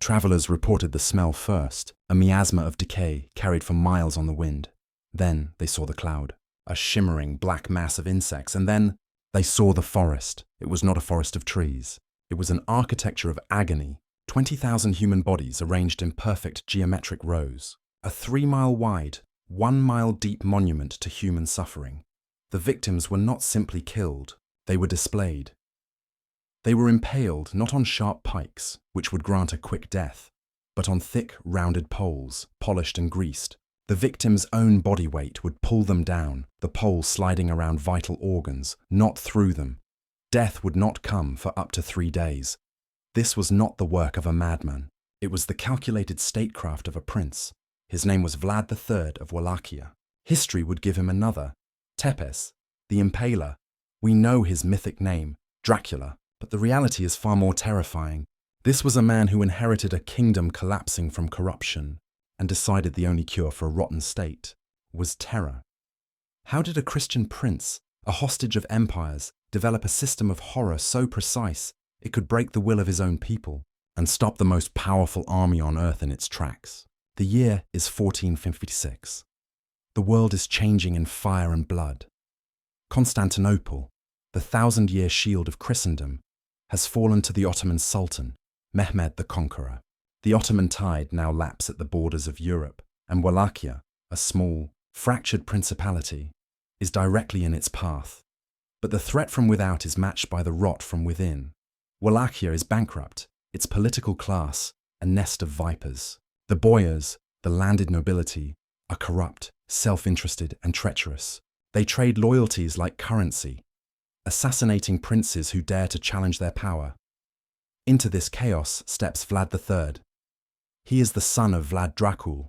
Travelers reported the smell first, a miasma of decay carried for miles on the wind. Then they saw the cloud, a shimmering black mass of insects, and then they saw the forest. It was not a forest of trees. It was an architecture of agony, 20,000 human bodies arranged in perfect geometric rows, a 3-mile wide, 1-mile deep monument to human suffering. The victims were not simply killed, they were displayed. They were impaled not on sharp pikes, which would grant a quick death, but on thick, rounded poles, polished and greased. The victim's own body weight would pull them down, the pole sliding around vital organs, not through them. Death would not come for up to 3 days. This was not the work of a madman. It was the calculated statecraft of a prince. His name was Vlad III of Wallachia. History would give him another, Tepes, the Impaler. We know his mythic name, Dracula, but the reality is far more terrifying. This was a man who inherited a kingdom collapsing from corruption and decided the only cure for a rotten state was terror. How did a Christian prince, a hostage of empires, develop a system of horror so precise it could break the will of his own people and stop the most powerful army on earth in its tracks? The year is 1456. The world is changing in fire and blood. Constantinople, the 1,000-year shield of Christendom, has fallen to the Ottoman Sultan, Mehmed the Conqueror. The Ottoman tide now laps at the borders of Europe, and Wallachia, a small, fractured principality, is directly in its path. But the threat from without is matched by the rot from within. Wallachia is bankrupt, its political class, a nest of vipers. The boyars, the landed nobility, are corrupt, self-interested and treacherous. They trade loyalties like currency, assassinating princes who dare to challenge their power. Into this chaos steps Vlad III. He is the son of Vlad Dracula.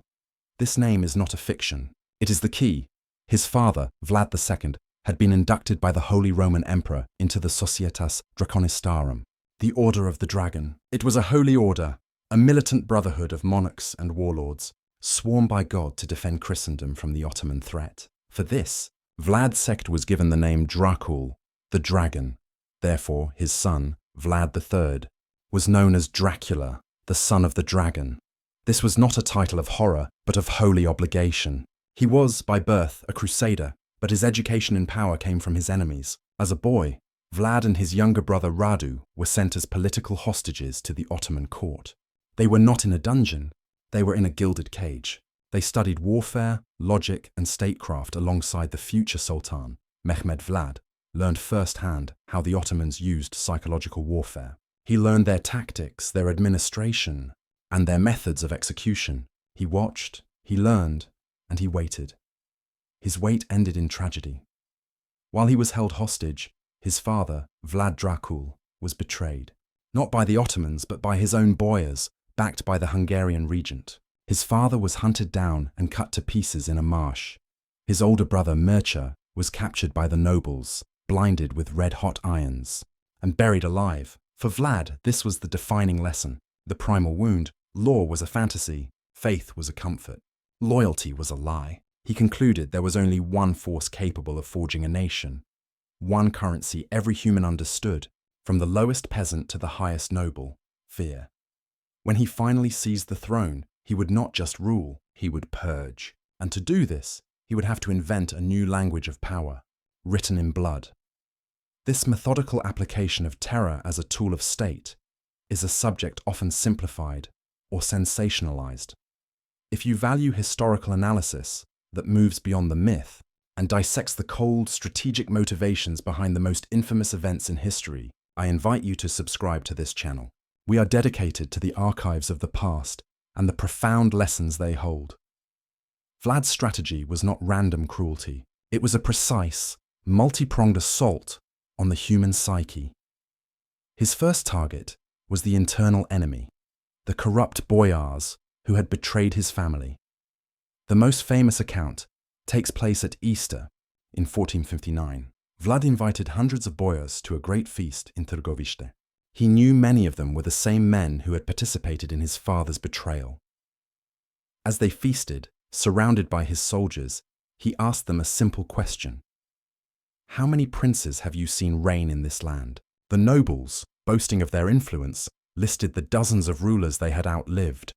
This name is not a fiction. It is the key. His father, Vlad II, had been inducted by the Holy Roman Emperor into the Societas Draconistarum, the Order of the Dragon. It was a holy order, a militant brotherhood of monarchs and warlords, sworn by God to defend Christendom from the Ottoman threat. For this, Vlad's sect was given the name Dracula, the dragon. Therefore, his son, Vlad III, was known as Dracula, the son of the dragon. This was not a title of horror, but of holy obligation. He was, by birth, a crusader, but his education and power came from his enemies. As a boy, Vlad and his younger brother Radu were sent as political hostages to the Ottoman court. They were not in a dungeon, they were in a gilded cage. They studied warfare, logic, and statecraft alongside the future Sultan, Mehmed Vlad, learned firsthand how the Ottomans used psychological warfare. He learned their tactics, their administration, and their methods of execution. He watched, he learned, and he waited. His wait ended in tragedy. While he was held hostage, his father, Vlad Dracula, was betrayed, not by the Ottomans but by his own boyars, backed by the Hungarian regent. His father was hunted down and cut to pieces in a marsh. His older brother Mircea was captured by the nobles, blinded with red-hot irons, and buried alive. For Vlad, this was the defining lesson. The primal wound, law was a fantasy, faith was a comfort, loyalty was a lie. He concluded there was only one force capable of forging a nation, one currency every human understood, from the lowest peasant to the highest noble: fear. When he finally seized the throne, he would not just rule, he would purge. And to do this, he would have to invent a new language of power, written in blood. This methodical application of terror as a tool of state is a subject often simplified or sensationalized. If you value historical analysis that moves beyond the myth and dissects the cold, strategic motivations behind the most infamous events in history, I invite you to subscribe to this channel. We are dedicated to the archives of the past and the profound lessons they hold. Vlad's strategy was not random cruelty. It was a precise, multi-pronged assault on the human psyche. His first target was the internal enemy, the corrupt boyars who had betrayed his family. The most famous account takes place at Easter in 1459. Vlad invited hundreds of boyars to a great feast in Târgoviște. He knew many of them were the same men who had participated in his father's betrayal. As they feasted, surrounded by his soldiers, he asked them a simple question. How many princes have you seen reign in this land? The nobles, boasting of their influence, listed the dozens of rulers they had outlived,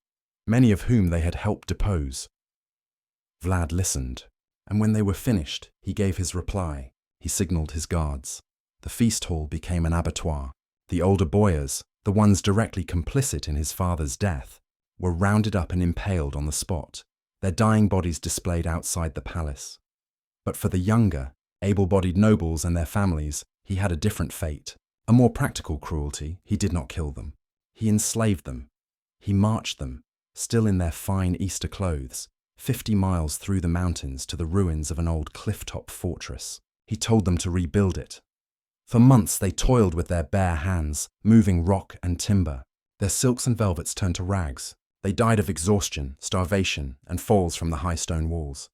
many of whom they had helped depose. Vlad listened, and when they were finished, he gave his reply. He signaled his guards. The feast hall became an abattoir. The older boyars, the ones directly complicit in his father's death, were rounded up and impaled on the spot, their dying bodies displayed outside the palace. But for the younger, able-bodied nobles and their families, he had a different fate. A more practical cruelty. He did not kill them. He enslaved them. He marched them, still in their fine Easter clothes, 50 miles through the mountains to the ruins of an old cliff-top fortress. He told them to rebuild it. For months they toiled with their bare hands, moving rock and timber. Their silks and velvets turned to rags. They died of exhaustion, starvation, and falls from the high stone walls.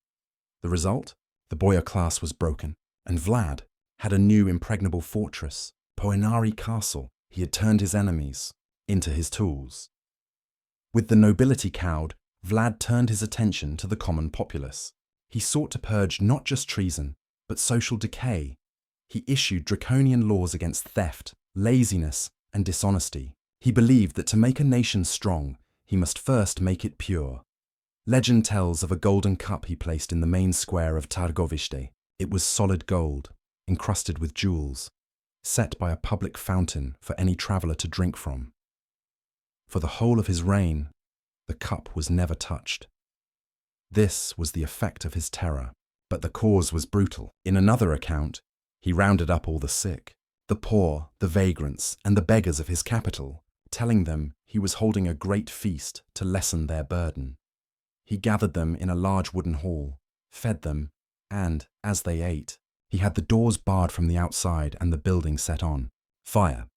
The result? The boyar class was broken, and Vlad had a new impregnable fortress, Poenari Castle. He had turned his enemies into his tools. With the nobility cowed, Vlad turned his attention to the common populace. He sought to purge not just treason, but social decay. He issued draconian laws against theft, laziness, and dishonesty. He believed that to make a nation strong, he must first make it pure. Legend tells of a golden cup he placed in the main square of Târgoviște. It was solid gold, encrusted with jewels, set by a public fountain for any traveller to drink from. For the whole of his reign, the cup was never touched. This was the effect of his terror, but the cause was brutal. In another account, he rounded up all the sick, the poor, the vagrants, and the beggars of his capital, telling them he was holding a great feast to lessen their burden. He gathered them in a large wooden hall, fed them, and, as they ate, he had the doors barred from the outside and the building set on fire.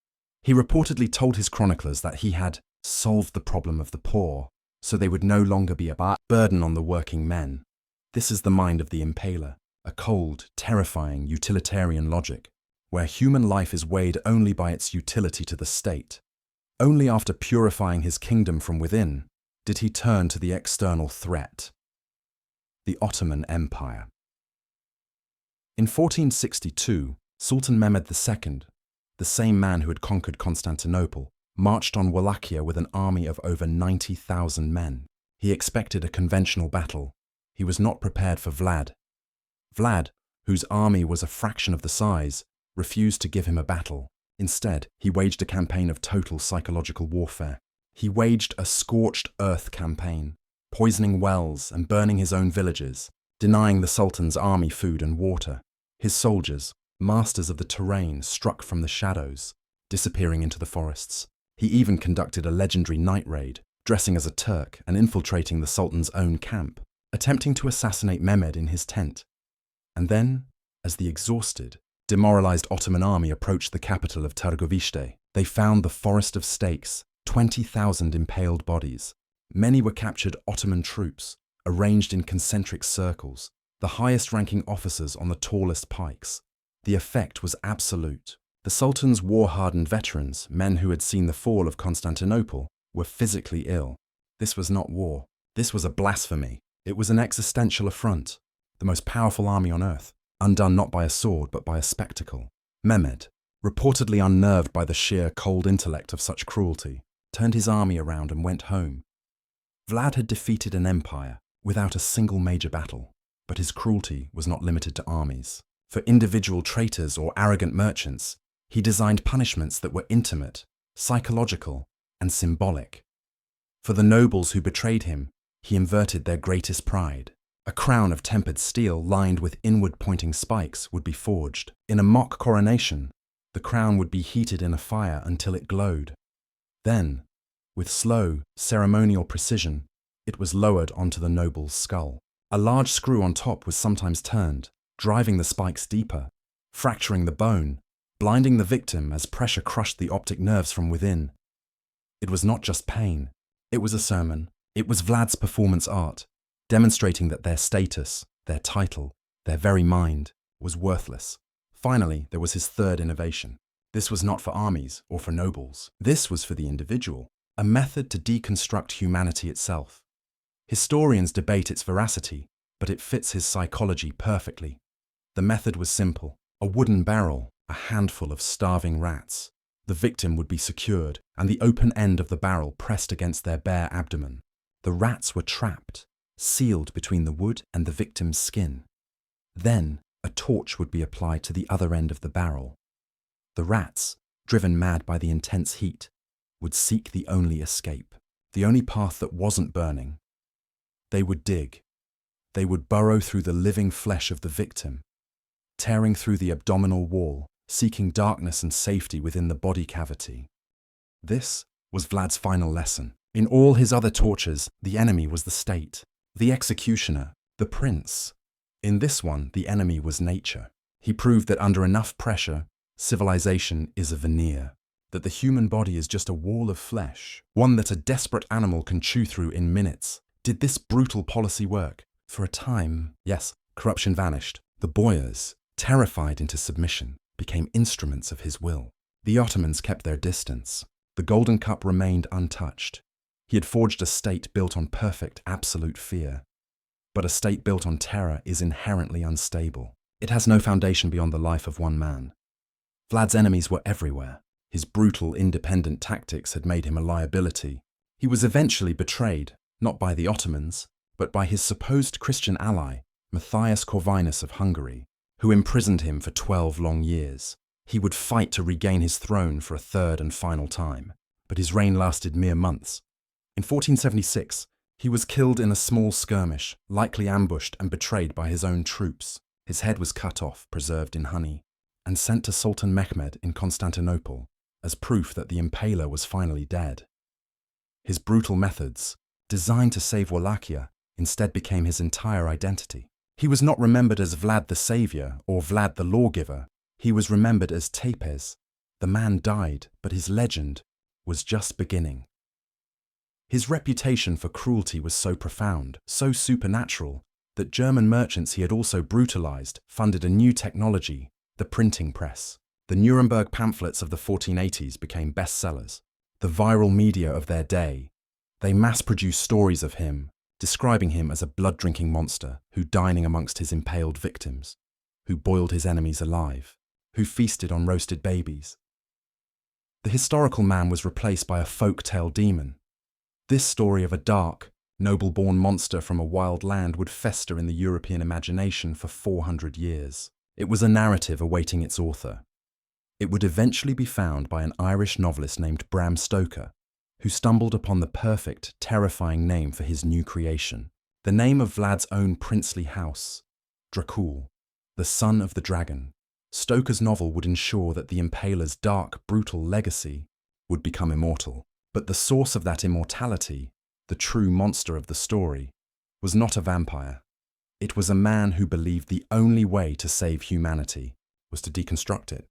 He reportedly told his chroniclers that he had solved the problem of the poor, so they would no longer be a burden on the working men. This is the mind of the Impaler, a cold, terrifying, utilitarian logic, where human life is weighed only by its utility to the state. Only after purifying his kingdom from within did he turn to the external threat, the Ottoman Empire. In 1462, Sultan Mehmed II, the same man who had conquered Constantinople, marched on Wallachia with an army of over 90,000 men. He expected a conventional battle. He was not prepared for Vlad. Vlad, whose army was a fraction of the size, refused to give him a battle. Instead, he waged a campaign of total psychological warfare. He waged a scorched earth campaign, poisoning wells and burning his own villages, denying the Sultan's army food and water. His soldiers, masters of the terrain, struck from the shadows, disappearing into the forests. He even conducted a legendary night raid, dressing as a Turk and infiltrating the Sultan's own camp, attempting to assassinate Mehmed in his tent. And then, as the exhausted, demoralized Ottoman army approached the capital of Târgoviște, they found the forest of stakes, 20,000 impaled bodies. Many were captured Ottoman troops, arranged in concentric circles, the highest-ranking officers on the tallest pikes. The effect was absolute. The Sultan's war-hardened veterans, men who had seen the fall of Constantinople, were physically ill. This was not war. This was a blasphemy. It was an existential affront. The most powerful army on earth, undone not by a sword but by a spectacle. Mehmed, reportedly unnerved by the sheer cold intellect of such cruelty, turned his army around and went home. Vlad had defeated an empire without a single major battle, but his cruelty was not limited to armies. For individual traitors or arrogant merchants, he designed punishments that were intimate, psychological, and symbolic. For the nobles who betrayed him, he inverted their greatest pride. A crown of tempered steel lined with inward-pointing spikes would be forged. In a mock coronation, the crown would be heated in a fire until it glowed. Then, with slow, ceremonial precision, it was lowered onto the noble's skull. A large screw on top was sometimes turned, driving the spikes deeper, fracturing the bone, blinding the victim as pressure crushed the optic nerves from within. It was not just pain. It was a sermon. It was Vlad's performance art, demonstrating that their status, their title, their very mind, was worthless. Finally, there was his third innovation. This was not for armies or for nobles. This was for the individual, a method to deconstruct humanity itself. Historians debate its veracity, but it fits his psychology perfectly. The method was simple: a wooden barrel, a handful of starving rats. The victim would be secured, and the open end of the barrel pressed against their bare abdomen. The rats were trapped, sealed between the wood and the victim's skin. Then, a torch would be applied to the other end of the barrel. The rats, driven mad by the intense heat, would seek the only escape, the only path that wasn't burning. They would dig. They would burrow through the living flesh of the victim, tearing through the abdominal wall, seeking darkness and safety within the body cavity. This was Vlad's final lesson. In all his other tortures, the enemy was the state, the executioner, the prince. In this one, the enemy was nature. He proved that under enough pressure, civilization is a veneer, that the human body is just a wall of flesh, one that a desperate animal can chew through in minutes. Did this brutal policy work? For a time, yes, corruption vanished. The boyars, terrified into submission, became instruments of his will. The Ottomans kept their distance. The Golden Cup remained untouched. He had forged a state built on perfect, absolute fear. But a state built on terror is inherently unstable. It has no foundation beyond the life of one man. Vlad's enemies were everywhere. His brutal, independent tactics had made him a liability. He was eventually betrayed, not by the Ottomans, but by his supposed Christian ally, Matthias Corvinus of Hungary, who imprisoned him for 12 long years. He would fight to regain his throne for a third and final time, but his reign lasted mere months. In 1476, he was killed in a small skirmish, likely ambushed and betrayed by his own troops. His head was cut off, preserved in honey, and sent to Sultan Mehmed in Constantinople as proof that the Impaler was finally dead. His brutal methods, designed to save Wallachia, instead became his entire identity. He was not remembered as Vlad the Savior or Vlad the Lawgiver. He was remembered as Tepes. The man died, but his legend was just beginning. His reputation for cruelty was so profound, so supernatural, that German merchants he had also brutalized funded a new technology, the printing press. The Nuremberg pamphlets of the 1480s became bestsellers, the viral media of their day. They mass-produced stories of him, describing him as a blood-drinking monster who dining amongst his impaled victims, who boiled his enemies alive, who feasted on roasted babies. The historical man was replaced by a folk-tale demon. This story of a dark, noble-born monster from a wild land would fester in the European imagination for 400 years. It was a narrative awaiting its author. It would eventually be found by an Irish novelist named Bram Stoker, who stumbled upon the perfect, terrifying name for his new creation, the name of Vlad's own princely house, Dracula, the son of the dragon. Stoker's novel would ensure that the Impaler's dark, brutal legacy would become immortal. But the source of that immortality, the true monster of the story, was not a vampire. It was a man who believed the only way to save humanity was to deconstruct it.